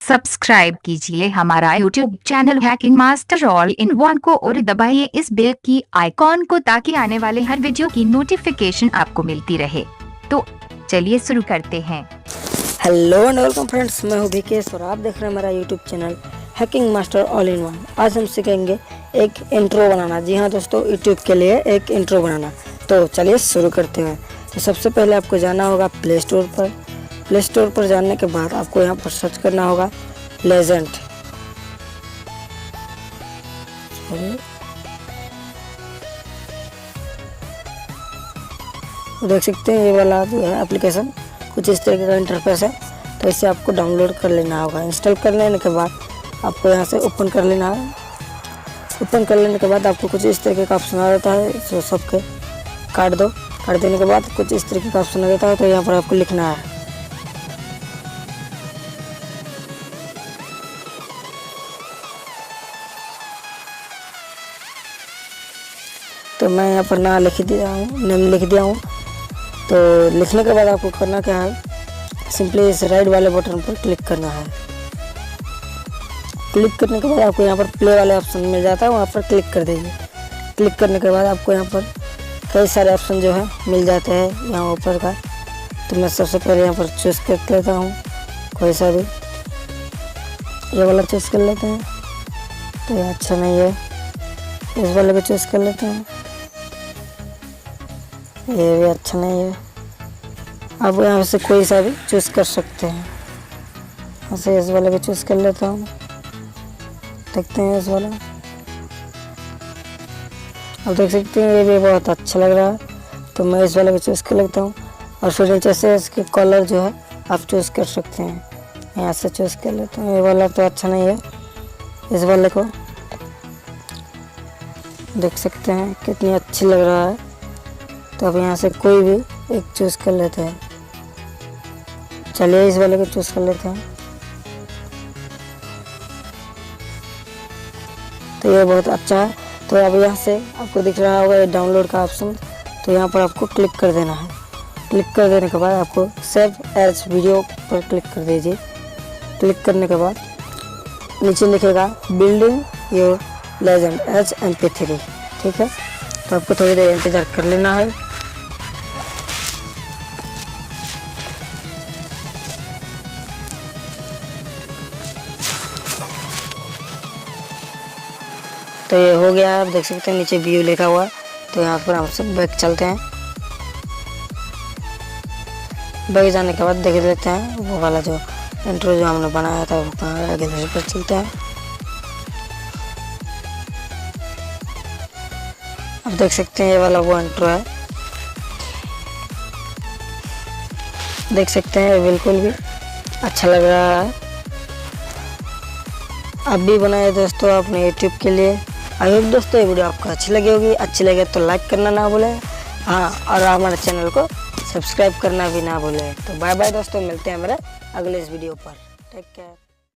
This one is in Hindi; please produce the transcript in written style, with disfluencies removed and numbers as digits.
सब्सक्राइब कीजिए हमारा YouTube channel hacking master all in one को और दबाइए इस बेल की आइकॉन को ताकि आने वाले हर वीडियो की नोटिफिकेशन आपको मिलती रहे। तो चलिए शुरू करते हैं। हेलो एंड वेलकम फ्रेंड्स, मैं हूँ विकेश और आप देख रहे हैं मेरा YouTube channel hacking master all in one. आज हम सीखेंगे एक इंट्रो बनाना। जी हाँ दोस्तों, यूट्यूब के लिए एक इंट्रो बनाना। तो चलिए शुरू करते हैं। तो सबसे पहले आपको जाना होगा प्ले स्टोर पर। प्ले स्टोर पर जाने के बाद आपको यहाँ पर सर्च करना होगा लेजेंड। तो देख सकते हैं ये वाला जो है एप्लीकेशन कुछ इस तरीके का इंटरफेस है। तो इसे आपको डाउनलोड कर लेना होगा। इंस्टॉल कर लेने के बाद आपको यहाँ से ओपन कर लेना है। ओपन कर लेने के बाद आपको कुछ इस तरीके का ऑप्शन आ जाता है, तो सबके काट दो। काट देने के बाद कुछ इस तरीके का ऑप्शन आ जाता है, तो यहाँ पर आपको लिखना है तो मैं यहाँ पर नाम लिख दिया हूँ, नेम लिख दिया हूँ। तो लिखने के बाद आपको करना क्या है, सिंपली इस राइट वाले बटन पर क्लिक करना है। क्लिक करने के बाद आपको यहाँ पर प्ले वाले ऑप्शन मिल जाता है, वहाँ पर क्लिक कर दीजिए। क्लिक करने के बाद आपको यहाँ पर कई सारे ऑप्शन जो है मिल जाते हैं यहाँ ऊपर का। तो मैं सबसे पहले यहाँ पर चूज़ कर लेता हूँ कोई सा भी, ये वाला चूज़ कर लेते हैं। तो ये अच्छा नहीं है, इस वाले को चूज़ कर लेते हैं। ये भी अच्छा नहीं है। आप यहाँ से कोई सा भी चूज़ कर सकते हैं। ऐसे इस वाले को चूज़ कर लेता हूँ। देखते हैं इस वाला, अब देख सकते हैं ये भी बहुत अच्छा लग रहा है। तो मैं इस वाले को चूज़ कर लेता हूँ। और फिर नीचे से इसके कलर जो है आप चूज़ कर सकते हैं। यहाँ से चूज़ कर लेता हूँ। ये वाला तो अच्छा नहीं है, इस वाले को देख सकते हैं कितनी अच्छी लग रहा है। तो अब यहाँ से कोई भी एक चूज़ कर लेते हैं। चलिए इस वाले को चूज़ कर लेते हैं। तो ये बहुत अच्छा है। तो अब यहाँ से आपको दिख रहा होगा ये डाउनलोड का ऑप्शन, तो यहाँ पर आपको क्लिक कर देना है। क्लिक कर देने के बाद आपको सेव एज वीडियो पर क्लिक कर दीजिए। क्लिक करने के बाद नीचे लिखेगा building your legend as MP3। ठीक है, तो आपको थोड़ी देर इंतजार कर लेना है। तो ये हो गया है। आप देख सकते हैं नीचे व्यू लिखा हुआ है। तो यहाँ पर हम सब बैक चलते हैं। बैक जाने के बाद देख लेते हैं वो वाला जो इंट्रो जो हमने बनाया था वो आगे पर चलते हैं। अब देख सकते हैं ये वाला वो इंट्रो है। देख सकते हैं बिल्कुल भी अच्छा लग रहा है। आप भी बनाए दोस्तों अपने यूट्यूब के लिए। आई होप दोस्तों ये वीडियो आपको अच्छी लगी होगी। अच्छी लगे तो लाइक करना ना भूलें, हाँ, और हमारे चैनल को सब्सक्राइब करना भी ना भूलें। तो बाय बाय दोस्तों, मिलते हैं हमारे अगले इस वीडियो पर। Take care.